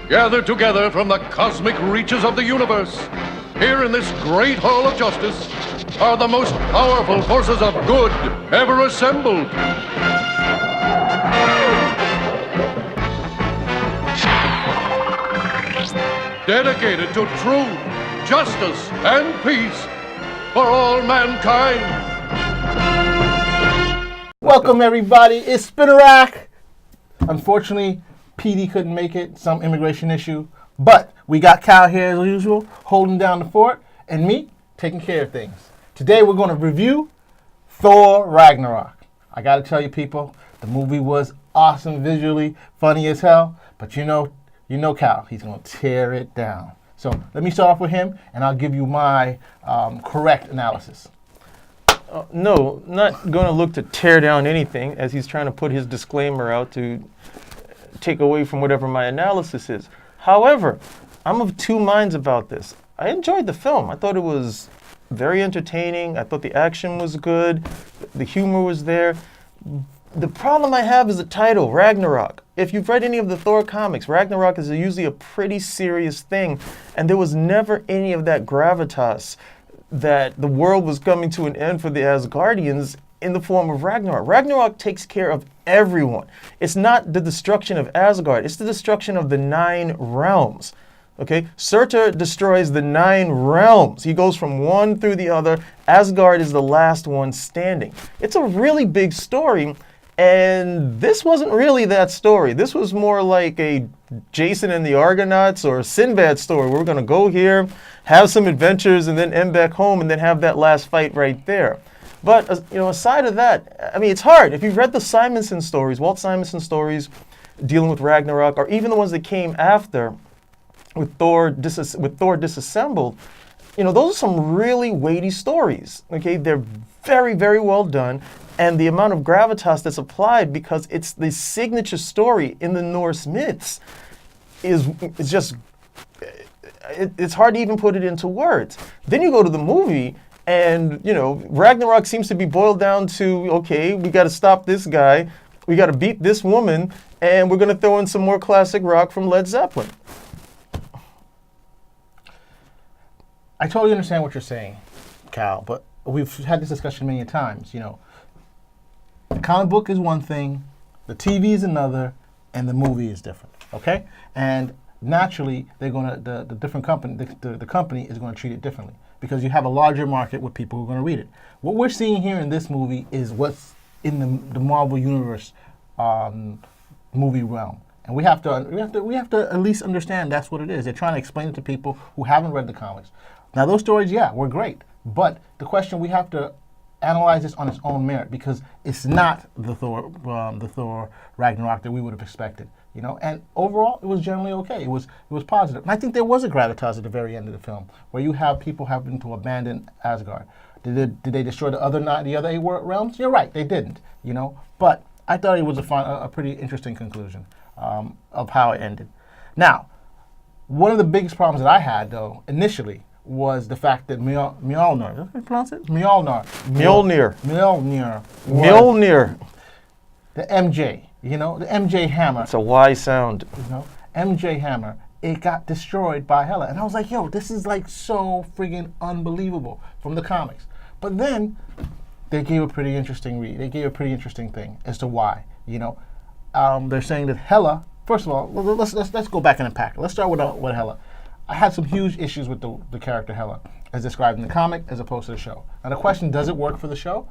gathered together from the cosmic reaches of the universe, here in this great hall of justice, are the most powerful forces of good ever assembled. Dedicated to truth, justice, and peace for all mankind. Welcome, everybody. It's Spinnerak. Unfortunately, PD couldn't make it, some immigration issue. But we got Cal here as usual, holding down the fort, and me taking care of things. Today we're going to review Thor Ragnarok. I got to tell you, people, the movie was awesome visually, funny as hell. But you know Cal, he's going to tear it down. So let me start off with him, and I'll give you my correct analysis. No, not going to look to tear down anything, as he's trying to put his disclaimer out to take away from whatever my analysis is. However, I'm of two minds about this. I enjoyed the film. I thought it was very entertaining. I thought the action was good. The humor was there. The problem I have is the title, Ragnarok. If you've read any of the Thor comics, Ragnarok is usually a pretty serious thing, and there was never any of that gravitas that the world was coming to an end for the Asgardians in the form of Ragnarok. Ragnarok takes care of everyone. It's not the destruction of Asgard, it's the destruction of the 9 realms. Okay, Surtur destroys the 9 realms. He goes from one through the other. Asgard is the last one standing. It's a really big story. And this wasn't really that story. This was more like a Jason and the Argonauts or Sinbad story. We're going to go here, have some adventures, and then end back home, and then have that last fight right there. But aside of that, I mean, it's hard. If you've read the Simonson stories, Walt Simonson stories dealing with Ragnarok, or even the ones that came after with Thor Disassembled, those are some really weighty stories. Okay, they're very, very well done. And the amount of gravitas that's applied, because it's the signature story in the Norse myths, is just, it's hard to even put it into words. Then you go to the movie, and, Ragnarok seems to be boiled down to, okay, we got to stop this guy, we got to beat this woman, and we're going to throw in some more classic rock from Led Zeppelin. I totally understand what you're saying, Cal, but we've had this discussion many times, The comic book is one thing, the TV is another, and the movie is different. Okay, and naturally they're gonna the different company the company is going to treat it differently because you have a larger market with people who are going to read it. What we're seeing here in this movie is what's in the Marvel Universe movie realm, and we have to at least understand that's what it is. They're trying to explain it to people who haven't read the comics. Now those stories, were great, but the question we have to analyze this on its own merit because it's not the Thor Ragnarok that we would have expected, And overall, it was generally okay. It was positive, and I think there was a gravitas at the very end of the film where you have people having to abandon Asgard. Did they destroy the other 8 realms? You're right, they didn't, But I thought it was a pretty interesting conclusion of how it ended. Now, one of the biggest problems that I had though initially was the fact that Mjolnir, is that how you pronounce it? Mjolnir. The MJ, the MJ hammer. It's a Y sound. MJ hammer, it got destroyed by Hela. And I was like, this is like so friggin' unbelievable from the comics. But then they gave a pretty interesting thing as to why, They're saying that Hela, first of all, let's go back and unpack it. Let's start with Hela. I had some huge issues with the character Hela, as described in the comic, as opposed to the show. Now the question, does it work for the show?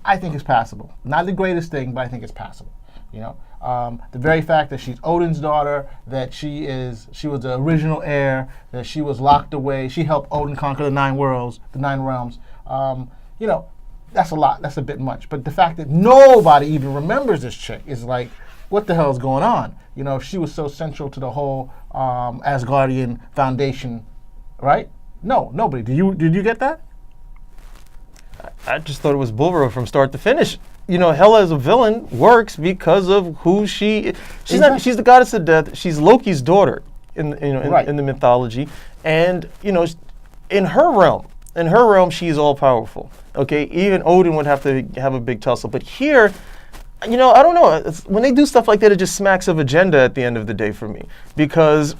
I think it's passable. Not the greatest thing, but I think it's passable. The very fact that she's Odin's daughter, that she was the original heir, that she was locked away, she helped Odin conquer the 9 realms. That's a lot. That's a bit much. But the fact that nobody even remembers this chick is like, what the hell is going on? She was so central to the whole Asgardian foundation, right? No, nobody. Did you get that? I just thought it was bullshit from start to finish. Hela as a villain works because of who she is. She's the goddess of death. She's Loki's daughter in the mythology, and in her realm, she's all powerful. Okay, even Odin would have to have a big tussle, but here You know, I don't know. When they do stuff like that, it just smacks of agenda at the end of the day for me. Because,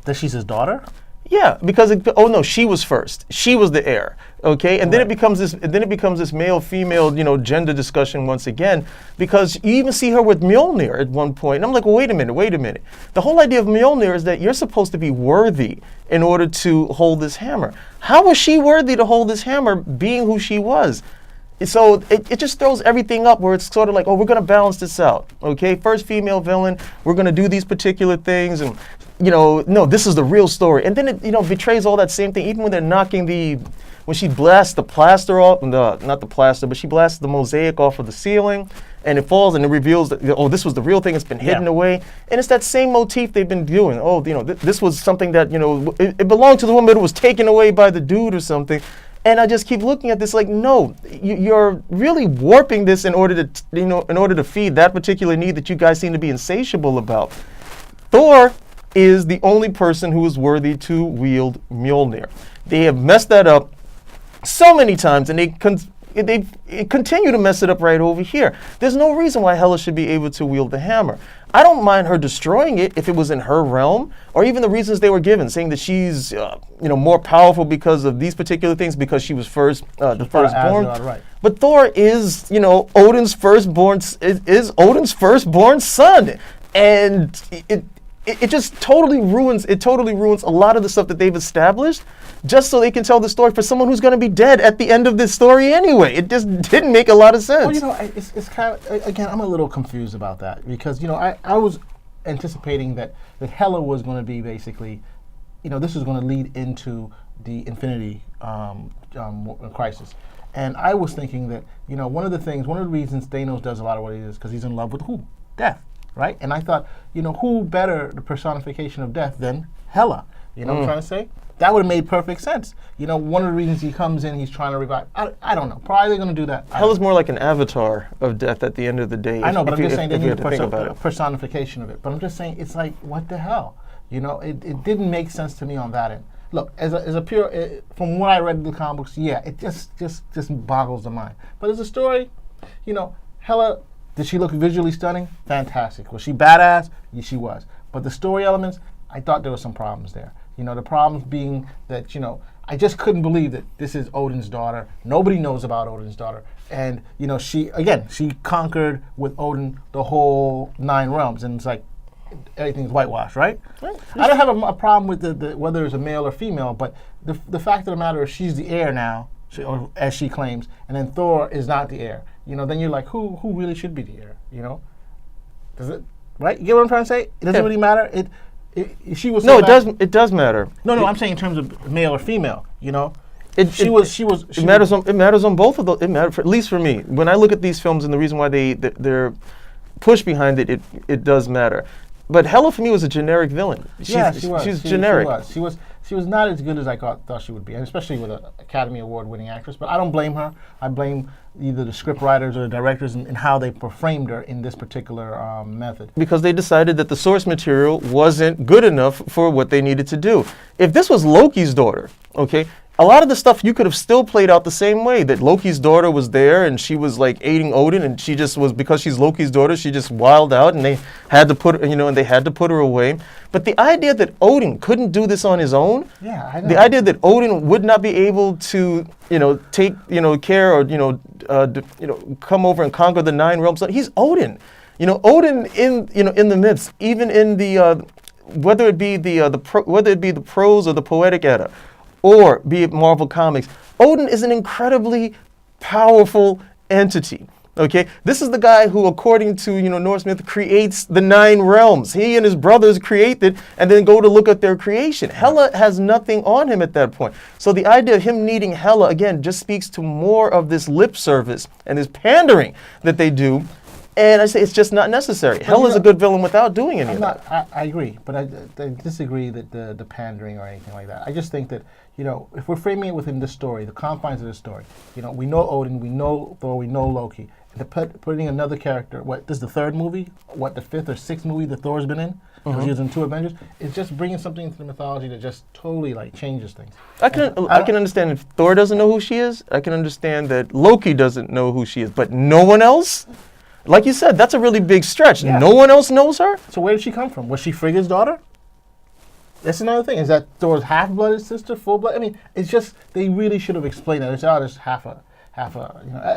That she's his daughter? yeah, because oh no, she was first. She was the heir. Okay, and then it becomes this male-female, gender discussion once again. Because you even see her with Mjolnir at one point, and I'm like, well, wait a minute. The whole idea of Mjolnir is that you're supposed to be worthy in order to hold this hammer. How was she worthy to hold this hammer, being who she was? So it just throws everything up where it's sort of like, oh, we're going to balance this out, okay? First female villain, we're going to do these particular things, and, no, this is the real story. And then it, betrays all that same thing, even when they're knocking when she blasts the plaster off, not the plaster, but she blasts the mosaic off of the ceiling, and it falls, and it reveals that, oh, this was the real thing, it's been hidden away. And it's that same motif they've been doing. Oh, this was something that, it belonged to the woman, but it was taken away by the dude or something. And I just keep looking at this like, no, you're really warping this in order to feed that particular need that you guys seem to be insatiable about. Thor is the only person who is worthy to wield Mjolnir. They have messed that up so many times, and they continue to mess it up right over here. There's no reason why Hela should be able to wield the hammer. I don't mind her destroying it if it was in her realm, or even the reasons they were given, saying that she's, more powerful because of these particular things, because she was the firstborn. Right. But Thor is, Odin's firstborn son, and it just totally ruins. It totally ruins a lot of the stuff that they've established, just so they can tell the story for someone who's going to be dead at the end of this story anyway. It just didn't make a lot of sense. Well, it's kind of, again, I'm a little confused about that, because, I was anticipating that Hela was going to be basically, this was going to lead into the Infinity Crisis. And I was thinking that, one of the reasons Thanos does a lot of what he does, because he's in love with who? Death, right? And I thought, who better the personification of death than Hela? You know what I'm trying to say? That would have made perfect sense. One of the reasons he comes in, he's trying to revive. I don't know. Probably they're going to do that. Hela's more like an avatar of death at the end of the day. I know, but I'm just saying they need a personification of it. But I'm just saying, it's like, what the hell? It didn't make sense to me on that end. Look, as a pure, from what I read in the comic books, yeah, it just boggles the mind. But as a story, Hela, did she look visually stunning? Fantastic. Was she badass? Yeah, she was. But the story elements, I thought there were some problems there. The problems being that, I just couldn't believe that this is Odin's daughter. Nobody knows about Odin's daughter. And, she conquered with Odin the whole 9 realms. And it's like, everything's whitewashed, right? I don't have a problem with the whether it's a male or female, but the fact of the matter is she's the heir now, or as she claims, and then Thor is not the heir. Then you're like, who really should be the heir? Does it, right? You get what I'm trying to say? It doesn't really matter. She was no. It does matter. No. I'm saying in terms of male or female. It matters on both of those. It matters, at least for me. When I look at these films and the reason why they're pushed behind it, it does matter. But Hela for me was a generic villain. She was. She's generic. She was not as good as I thought she would be, and especially with an Academy Award-winning actress. But I don't blame her. I blame either the script writers or the directors in how they framed her in this particular method. Because they decided that the source material wasn't good enough for what they needed to do. If this was Loki's daughter, okay, a lot of the stuff you could have still played out the same way, that Loki's daughter was there and she was like aiding Odin, and she just was, because she's Loki's daughter, she just wilded out, and they had to put her away. But the idea that Odin couldn't do this on his own, I know. The idea that Odin would not be able to, take, care or, come over and conquer the 9 realms, he's Odin. Odin in the myths, even in the, whether it be the prose or the poetic Edda, or be it Marvel Comics, Odin is an incredibly powerful entity. Okay, this is the guy who, according to Norse myth, creates the 9 realms. He and his brothers create it, and then go to look at their creation. Hela has nothing on him at that point. So the idea of him needing Hela again just speaks to more of this lip service and this pandering that they do. And I say it's just not necessary. Hela's a good villain without doing any of that. I agree, but I disagree that the pandering or anything like that. I just think that, if we're framing it within this story, the confines of this story, we know Odin, we know Thor, we know Loki. And putting another character, this is the 3rd movie, the 5th or 6th movie that Thor's been in, because he was in 2 Avengers, it's just bringing something into the mythology that just totally changes things. I can understand if Thor doesn't know who she is. I can understand that Loki doesn't know who she is, but no one else? like you said, that's a really big stretch. Yeah. No one else knows her? So where did she come from? Was she Frigga's daughter? That's another thing. Is that Thor's half-blooded sister, full-blood? I mean, it's just, they really should have explained it. It's just half a,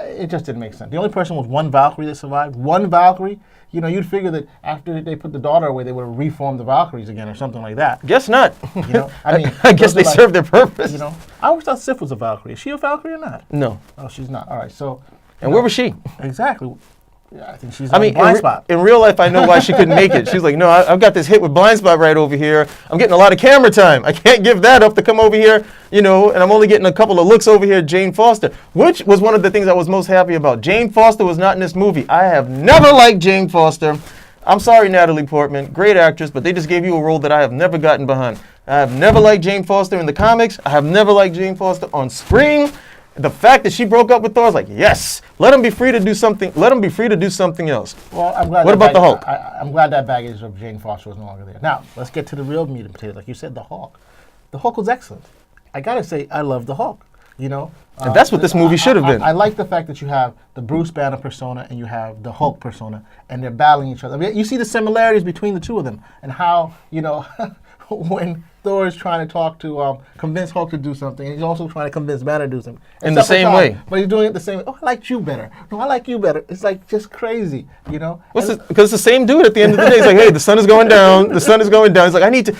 it just didn't make sense. The only person was one Valkyrie that survived. One Valkyrie. You'd figure that after they put the daughter away, they would have reformed the Valkyries again or something like that. Guess not. I mean, I guess they served their purpose. I always thought Sif was a Valkyrie. Is she a Valkyrie or not? No. Oh, she's not. All right, so. And where was she? Exactly. Yeah, I think she's on blind spot. In real life, I know why she couldn't make it. She's like, no, I've got this hit with blind spot right over here. I'm getting a lot of camera time. I can't give that up to come over here, and I'm only getting a couple of looks over here at Jane Foster, which was one of the things I was most happy about. Jane Foster was not in this movie. I have never liked Jane Foster. I'm sorry, Natalie Portman, great actress, but they just gave you a role that I have never gotten behind. I have never liked Jane Foster in the comics. I have never liked Jane Foster on screen. The fact that she broke up with Thor is like, yes, let him be free to do something. Let him be free to do something else. Well, I'm glad. What about the Hulk? I'm glad that baggage of Jane Foster was no longer there. Now, let's get to the real meat and potatoes. Like you said, the Hulk. The Hulk was excellent. I gotta say, I love the Hulk. And that's what this movie should have been. I like the fact that you have the Bruce Banner persona and you have the Hulk persona, and they're battling each other. I mean, you see the similarities between the two of them, and how when Thor is trying to talk to convince Hulk to do something, and he's also trying to convince Banner to do something. In the same way. But he's doing it the same way. Oh, I liked you better. No, I like you better. It's like just crazy, Because it's the same dude at the end of the day. He's like, hey, the sun is going down. The sun is going down. He's like,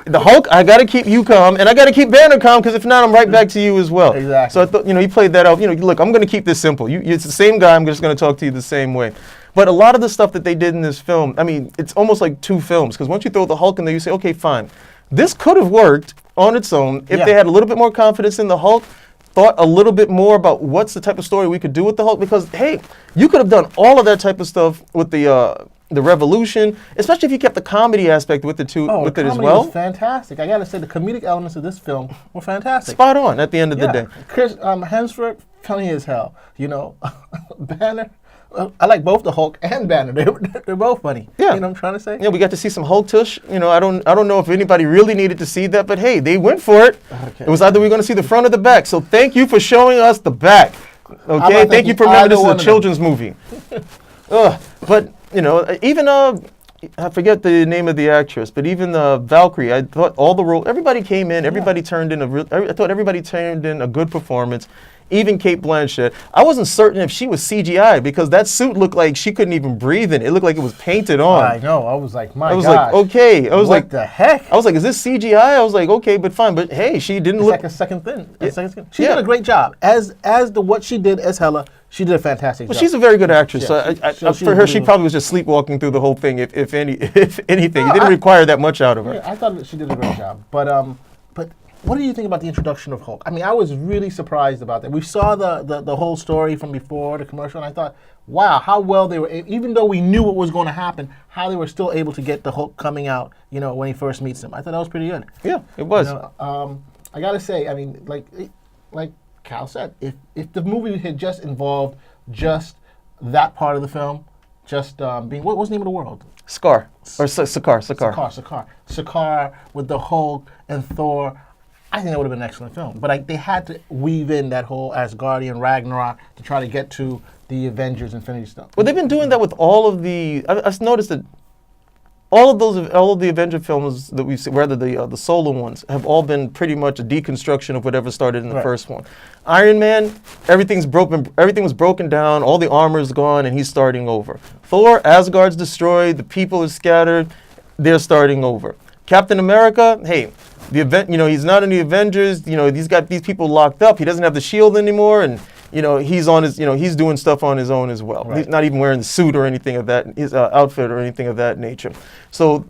the Hulk, I got to keep you calm, and I got to keep Banner calm, because if not, I'm right back to you as well. Exactly. So I thought, he played that out. Look, I'm going to keep this simple. It's the same guy. I'm just going to talk to you the same way. But a lot of the stuff that they did in this film, I mean, it's almost like two films, because once you throw the Hulk in there, you say, okay, fine. This could have worked on its own if they had a little bit more confidence in the Hulk, thought a little bit more about what's the type of story we could do with the Hulk, because, hey, you could have done all of that type of stuff with the Revolution, especially if you kept the comedy aspect with it as well. The comedy was fantastic. I gotta say, the comedic elements of this film were fantastic. Spot on at the end of the day. Chris Hemsworth, funny as hell. Banner. I like both the Hulk and Banner. They're both funny. Yeah. You know what I'm trying to say? Yeah, we got to see some Hulk tush. I don't know if anybody really needed to see that, but hey, they went for it. Okay. It was either we're going to see the front or the back. So thank you for showing us the back. Okay, thank you for remembering this is a children's movie. But even I forget the name of the actress, but even Valkyrie, I thought all the role, everybody came in, everybody turned in I thought everybody turned in a good performance. Even Cate Blanchett. I wasn't certain if she was CGI, because that suit looked like she couldn't even breathe in it. It looked like it was painted on. I know. I was like, my God. I was like, okay. I was like, what the heck? I was like, is this CGI? I was like, okay, but fine. But hey, she didn't look like a second thing. She did a great job. As what she did as Hela, she did a fantastic job. She's a very good actress. Yeah, so for her, she probably was just sleepwalking through the whole thing. If anything, it didn't require that much out of her. Yeah, I thought that she did a great job. But what do you think about the introduction of Hulk? I mean, I was really surprised about that. We saw the whole story from before the commercial, and I thought, wow, how well they were, even though we knew what was going to happen, how they were still able to get the Hulk coming out, when he first meets him. I thought that was pretty good. Yeah, it was. I gotta say, I mean, like Cal said, if the movie had just involved just that part of the film, just being, what was the name of the world? Sakaar. Or Sakaar. Sakaar with the Hulk and Thor. I think that would have been an excellent film. But they had to weave in that whole Asgardian Ragnarok to try to get to the Avengers Infinity Stone. Well, they've been doing that with all of the. I've noticed that all of the Avenger films that we've seen, rather the solo ones, have all been pretty much a deconstruction of whatever started in the first one. Iron Man, everything was broken down, all the armor's gone, and he's starting over. Thor, Asgard's destroyed, the people are scattered, they're starting over. Captain America, hey, he's not in the Avengers. He's got these people locked up. He doesn't have the shield anymore, and he's on his. He's doing stuff on his own as well. Right. He's not even wearing the suit or anything of that, his outfit or anything of that nature. So,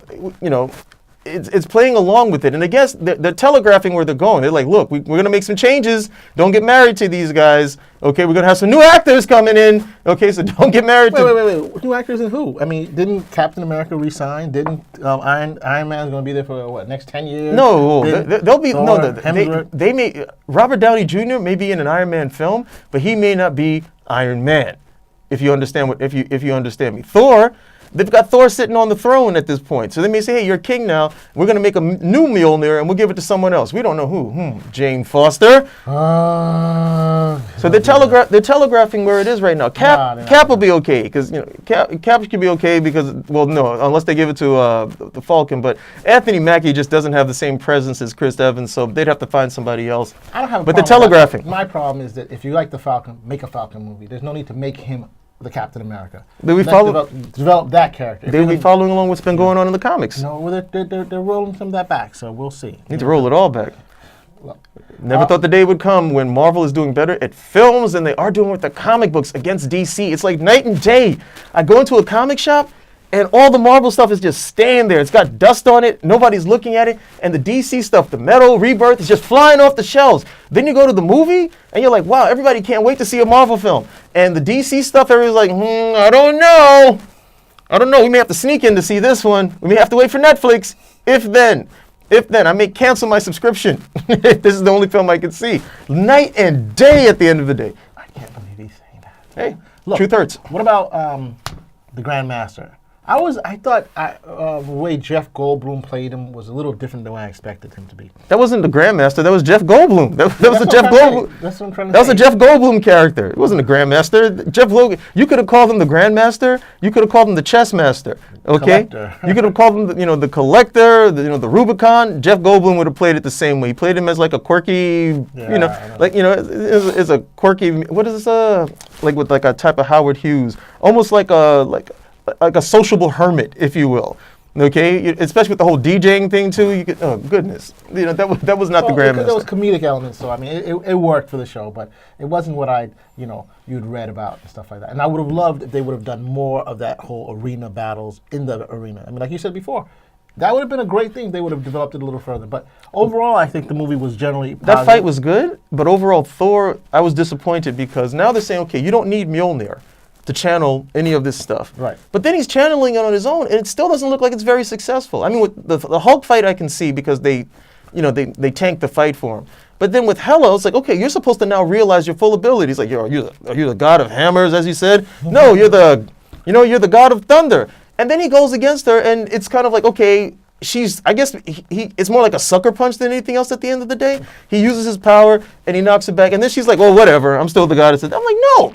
it's playing along with it, and I guess they're telegraphing where they're going. They're like, look, we're going to make some changes. Don't get married to these guys. Okay, we're going to have some new actors coming in. Okay, so don't get married to. Wait. New actors and who? I mean, didn't Captain America resign? Didn't Iron Man's going to be there for what, next 10 years? No, they'll be they may Robert Downey Jr. may be in an Iron Man film, but he may not be Iron Man. If you understand if you understand me, Thor. They've got Thor sitting on the throne at this point. So they may say, hey, you're king now. We're going to make a new Mjolnir and we'll give it to someone else. We don't know who. Jane Foster. So they're telegraphing where it is right now. Cap will be okay because Cap can be okay because, well, no, unless they give it to the Falcon. But Anthony Mackie just doesn't have the same presence as Chris Evans, so they'd have to find somebody else. I don't have a but problem they're telegraphing. My problem is that if you like the Falcon, make a Falcon movie. There's no need to make him the Captain America. Develop that character. They'll be following along what's been going on in the comics. No, well, they're rolling some of that back, so we'll see. Need to roll it all back. Never thought the day would come when Marvel is doing better at films than they are doing with the comic books against DC. It's like night and day. I go into a comic shop and all the Marvel stuff is just staying there. It's got dust on it. Nobody's looking at it. And the DC stuff, the Metal, Rebirth, is just flying off the shelves. Then you go to the movie and you're like, wow, everybody can't wait to see a Marvel film. And the DC stuff, everybody's like, I don't know. We may have to sneak in to see this one. We may have to wait for Netflix. If then, I may cancel my subscription. If this is the only film I can see. Night and day at the end of the day. I can't believe he's saying that. Hey, look, truth hurts. What about the Grandmaster? I thought the way Jeff Goldblum played him was a little different than what I expected him to be. That wasn't the Grandmaster. That was Jeff Goldblum. That was a Jeff Goldblum. That's what I'm trying to say. That was a Jeff Goldblum character. It wasn't a Grandmaster. Jeff Logan. You could have called him the Grandmaster. You could have called him the Chess Master. Okay. You could have called him, the Collector. The Rubicon. Jeff Goldblum would have played it the same way. He played him as like a quirky, is a quirky. What is this? Like with like a type of Howard Hughes, almost like a sociable hermit, if you will. Okay, especially with the whole DJing thing too. You could, oh goodness, that was not the Grandmaster. There was comedic elements, so I mean, it worked for the show, but it wasn't what you'd read about and stuff like that. And I would have loved if they would have done more of that whole arena battles in the arena. I mean, like you said before, that would have been a great thing. They would have developed it a little further. But overall, I think the movie was generally positive. That fight was good, but overall, Thor, I was disappointed because now they're saying, okay, you don't need Mjolnir to channel any of this stuff. Right. But then he's channeling it on his own, and it still doesn't look like it's very successful. I mean, with the Hulk fight, I can see because they tanked the fight for him. But then with Hela, it's like, okay, you're supposed to now realize your full abilities. Like, are you the god of hammers, as you said? No, you're the god of thunder. And then he goes against her, and it's kind of like, okay, I guess it's more like a sucker punch than anything else at the end of the day. He uses his power and he knocks it back, and then she's like, well, whatever, I'm still the goddess. I'm like, no,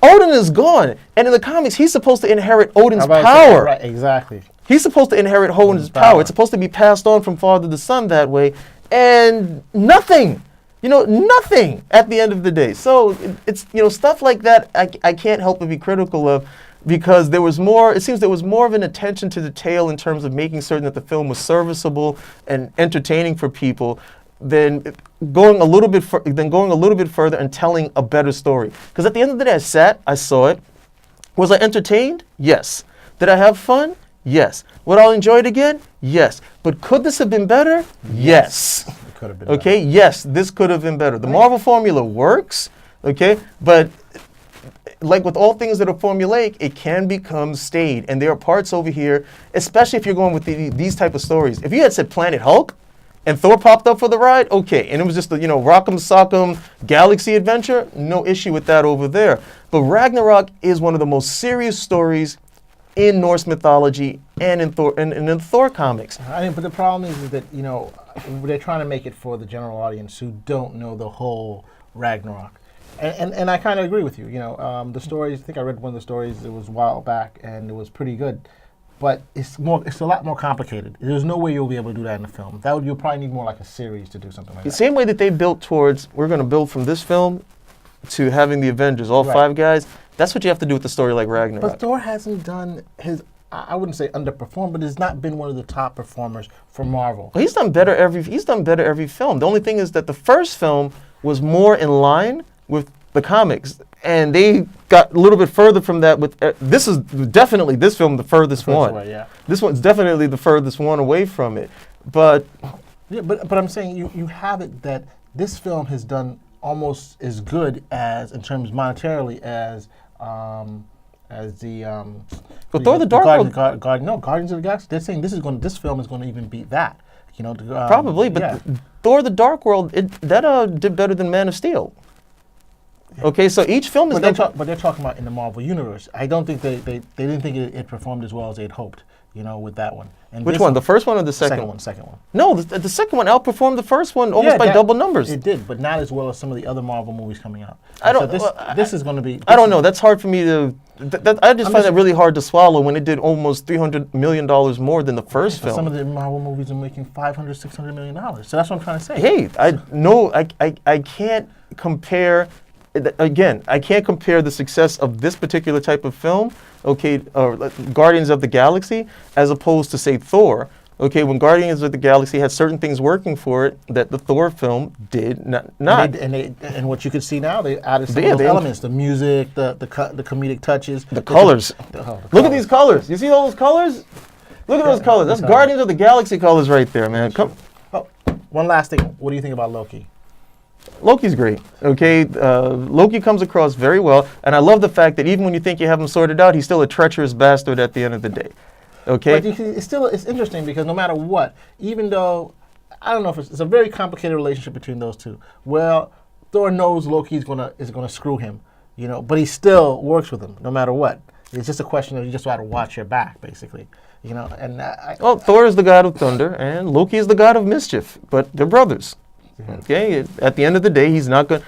Odin is gone. And in the comics, he's supposed to inherit Odin's power. Right, exactly. He's supposed to inherit Odin's power. It's supposed to be passed on from father to son that way, and nothing. Nothing at the end of the day. So it's stuff like that I can't help but be critical of. Because it seems there was more of an attention to detail in terms of making certain that the film was serviceable and entertaining for people than going a little bit further and telling a better story. Because at the end of the day, I saw it. Was I entertained? Yes. Did I have fun? Yes. Would I enjoy it again? Yes. But could this have been better? Yes. It could have been okay, better. Yes, this could have been better. The Marvel formula works, okay, but like with all things that are formulaic, it can become staid. And there are parts over here, especially if you're going with these type of stories. If you had said Planet Hulk and Thor popped up for the ride, okay. And it was just a, rock'em sock'em galaxy adventure, no issue with that over there. But Ragnarok is one of the most serious stories in Norse mythology and in Thor and in the Thor comics. But the problem is that, they're trying to make it for the general audience who don't know the whole Ragnarok. And I kind of agree with you. The stories. I think I read one of the stories. It was a while back, and it was pretty good. But it's a lot more complicated. There's no way you'll be able to do that in a film. You'll probably need more like a series to do something like that. The same way that they built towards, we're going to build from this film to having the Avengers, all five guys. That's what you have to do with the story like Ragnarok. But Thor hasn't done his. I wouldn't say underperformed, but has not been one of the top performers for Marvel. Well, he's done better every film. The only thing is that the first film was more in line with the comics, and they got a little bit further from that. With this is definitely this film the furthest one. This one's definitely the furthest one away from it. But I'm saying you have it that this film has done almost as good as in terms monetarily as the Thor the Dark World. Guardians of the Galaxy. They're saying this film is going to even beat that. Probably, but Thor the Dark World did better than Man of Steel. Okay, so each film is But they're talking about in the Marvel universe. I don't think they didn't think it performed as well as they'd hoped. With that one. And Which one? The first one or the second second one? Second one. No, the second one outperformed the first one almost by double numbers. It did, but not as well as some of the other Marvel movies coming out. I don't. This is going to be. I don't know. That's hard for me to. I just find that really hard to swallow when it did almost $300 million more than the first film. Some of the Marvel movies are making $500-600 million. So that's what I'm trying to say. Hey, I can't compare. Again, I can't compare the success of this particular type of film, okay, or Guardians of the Galaxy, as opposed to, say, Thor. Okay, when Guardians of the Galaxy had certain things working for it that the Thor film did not. And what you can see now, they added some of those elements: the music, the comedic touches, the colors. Look at these colors. You see those colors? Look at those colors. That's Guardians of the Galaxy colors right there, man. One last thing. What do you think about Loki? Loki's great, okay? Loki comes across very well, and I love the fact that even when you think you have him sorted out, he's still a treacherous bastard at the end of the day, okay? But it's interesting because no matter what, even though, I don't know if it's a very complicated relationship between those two. Well, Thor knows Loki is gonna screw him, but he still works with him no matter what. It's just a question of you just got to watch your back, basically, and well, Thor is the god of thunder, and Loki is the god of mischief, but they're brothers. Okay, at the end of the day, he's not going.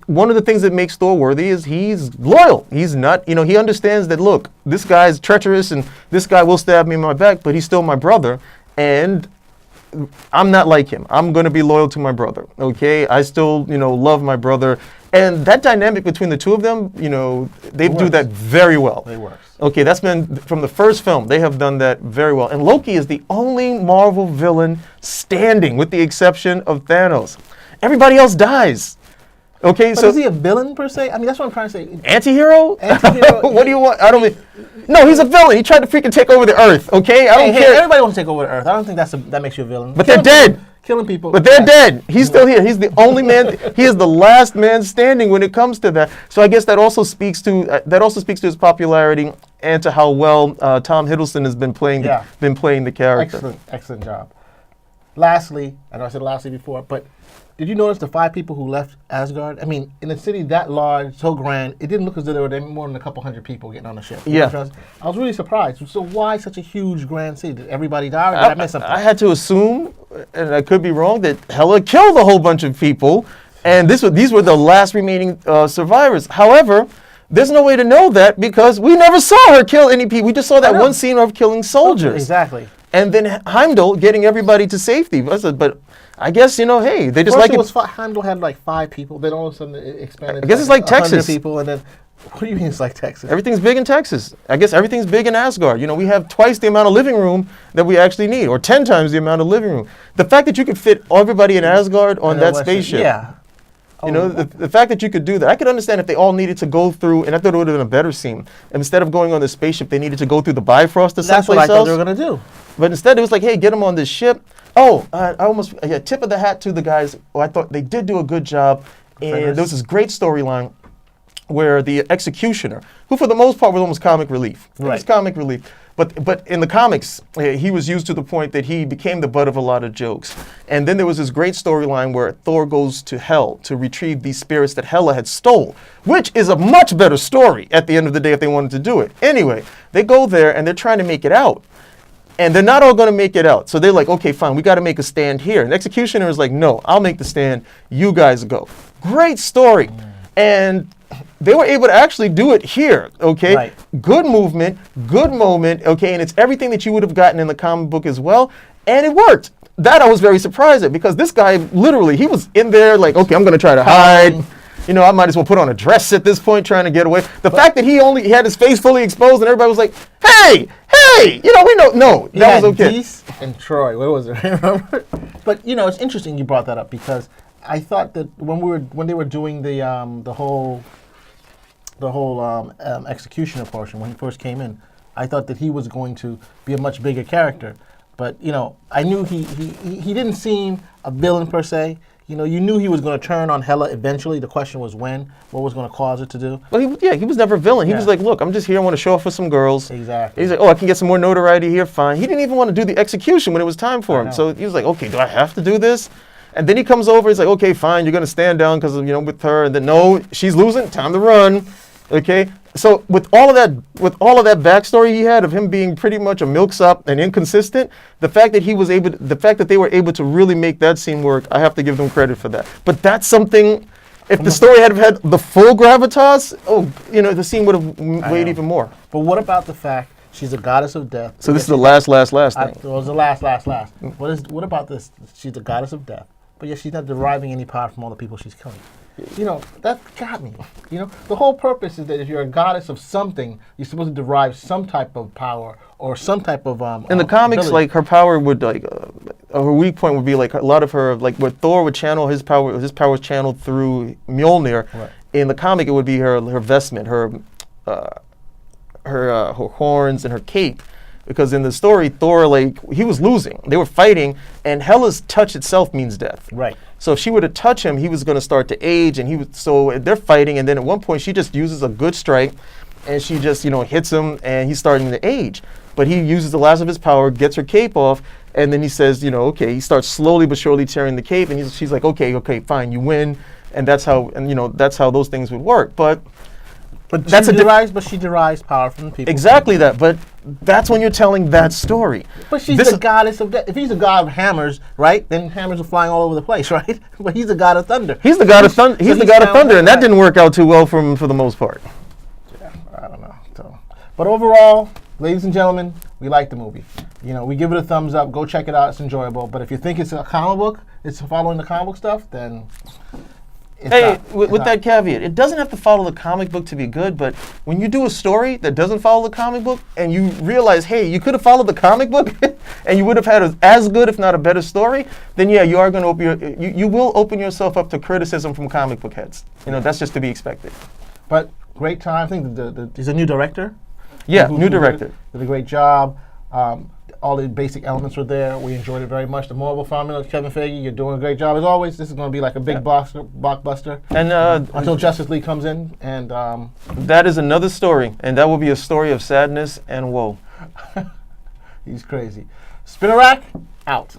One of the things that makes Thor worthy is he's loyal. He's not, he understands that, look, this guy's treacherous and this guy will stab me in my back, but he's still my brother, and I'm not like him. I'm going to be loyal to my brother. Okay, I still, love my brother, and that dynamic between the two of them, they do that very well. It works. Okay, that's been from the first film. They have done that very well. And Loki is the only Marvel villain standing, with the exception of Thanos. Everybody else dies. Okay, but so is he a villain per se? I mean, that's what I'm trying to say. Anti-hero? Anti-hero. What do you want? I don't mean. No, he's a villain. He tried to freaking take over the Earth. Okay, I don't care. Everybody wants to take over the Earth. I don't think that makes you a villain. But they're dead. Killing people. But they're dead. He's still here. He's the only man. He is the last man standing when it comes to that. So I guess that also speaks to his popularity and to how well Tom Hiddleston has been playing the character. Excellent job. Lastly, I know I said lastly before, but did you notice the 5 people who left Asgard? I mean, in a city that large, so grand, it didn't look as though there were more than a couple hundred people getting on the ship. Yeah. I was really surprised. So why such a huge grand city? Did everybody die, or did I miss something? I had to assume, and I could be wrong, that Hela killed a whole bunch of people, and these were the last remaining survivors. However, there's no way to know that because we never saw her kill any people. We just saw that one scene of killing soldiers. Exactly. And then Heimdall getting everybody to safety. But I guess, hey, they just Heimdall had like 5 people, then all of a sudden it expanded. I guess it's like Texas. People, and then, what do you mean it's like Texas? Everything's big in Texas. I guess everything's big in Asgard. We have twice the amount of living room that we actually need, or 10 times the amount of living room. The fact that you could fit everybody in Asgard on that spaceship. Yeah. The fact that you could do that, I could understand if they all needed to go through, and I thought it would have been a better scene. Instead of going on the spaceship, they needed to go through the Bifrost to someplace else. That's what I thought they were going to do. But instead, it was like, hey, get them on this ship. Oh, tip of the hat to the guys. Oh, I thought they did do a good job. And there was this great storyline where the executioner, who for the most part was almost comic relief. Right. It was comic relief. But in the comics, he was used to the point that he became the butt of a lot of jokes. And then there was this great storyline where Thor goes to Hell to retrieve these spirits that Hela had stole, which is a much better story at the end of the day if they wanted to do it. Anyway, they go there and they're trying to make it out. And they're not all going to make it out. So they're like, okay, fine, we got to make a stand here. And the executioner is like, no, I'll make the stand. You guys go. Great story. And they were able to actually do it here, okay? Right. Good movement, good moment, okay? And it's everything that you would have gotten in the comic book as well. And it worked. That I was very surprised at because this guy, literally, he was in there like, okay, I'm going to try to hide. I might as well put on a dress at this point trying to get away. The fact that he had his face fully exposed and everybody was like, hey, we know, no, that was okay. Deese and Troy, what was it? Remember? But, it's interesting you brought that up because I thought that when they were doing the whole executioner portion, when he first came in, I thought that he was going to be a much bigger character. But, I knew he didn't seem a villain per se. You knew he was going to turn on Hela eventually. The question was when, what was going to cause it to do. Well, he was never a villain. He was like, look, I'm just here. I want to show off with some girls. Exactly. He's like, oh, I can get some more notoriety here. Fine. He didn't even want to do the execution when it was time for him. So he was like, okay, do I have to do this? And then he comes over, he's like, okay, fine, you're gonna stand down because with her, and then no, she's losing, time to run. Okay. So with all of that backstory he had of him being pretty much a milksop and inconsistent, the fact that they were able to really make that scene work, I have to give them credit for that. But that's something. If the story had the full gravitas, the scene would have weighed even more. But what about the fact she's a goddess of death? So this is the last thing. It was the last. What about this? She's a goddess of death, but yet she's not deriving any power from all the people she's killing. That got me. The whole purpose is that if you're a goddess of something, you're supposed to derive some type of power or some type of in the comics, ability. like her power would her weak point would be like a lot of her like what Thor would channel his power was channeled through Mjolnir. Right. In the comic, it would be her vestment, her horns and her cape. Because in the story, Thor, he was losing. They were fighting, and Hela's touch itself means death. Right. So if she were to touch him, he was going to start to age, and so they're fighting, and then at one point she just uses a good strike, and she just hits him, and he's starting to age. But he uses the last of his power, gets her cape off, and then he says, okay, he starts slowly but surely tearing the cape, and she's like, okay, fine, you win, and that's how those things would work. But she derives power from the people. Exactly that, but that's when you're telling that story. But she's the goddess of death. If he's a god of hammers, right, then hammers are flying all over the place, right? But he's the god of thunder. He's the god of thunder. He's the god of thunder, and that didn't work out too well for the most part. Yeah, I don't know. But overall, ladies and gentlemen, we like the movie. We give it a thumbs up. Go check it out. It's enjoyable. But if you think it's a comic book, it's following the comic book stuff, then. With that caveat, it doesn't have to follow the comic book to be good, but when you do a story that doesn't follow the comic book and you realize, hey, you could have followed the comic book and you would have had as good, if not a better story, then yeah, you are going to you will open yourself up to criticism from comic book heads. That's just to be expected. But great time. I think he's a new director. Yeah, new director. Did a great job. All the basic elements were there. We enjoyed it very much. The Marvel formula, Kevin Feige, you're doing a great job as always. This is going to be like a big blockbuster. And until Justice League comes in, and that is another story, and that will be a story of sadness and woe. He's crazy. Spinner Rack out.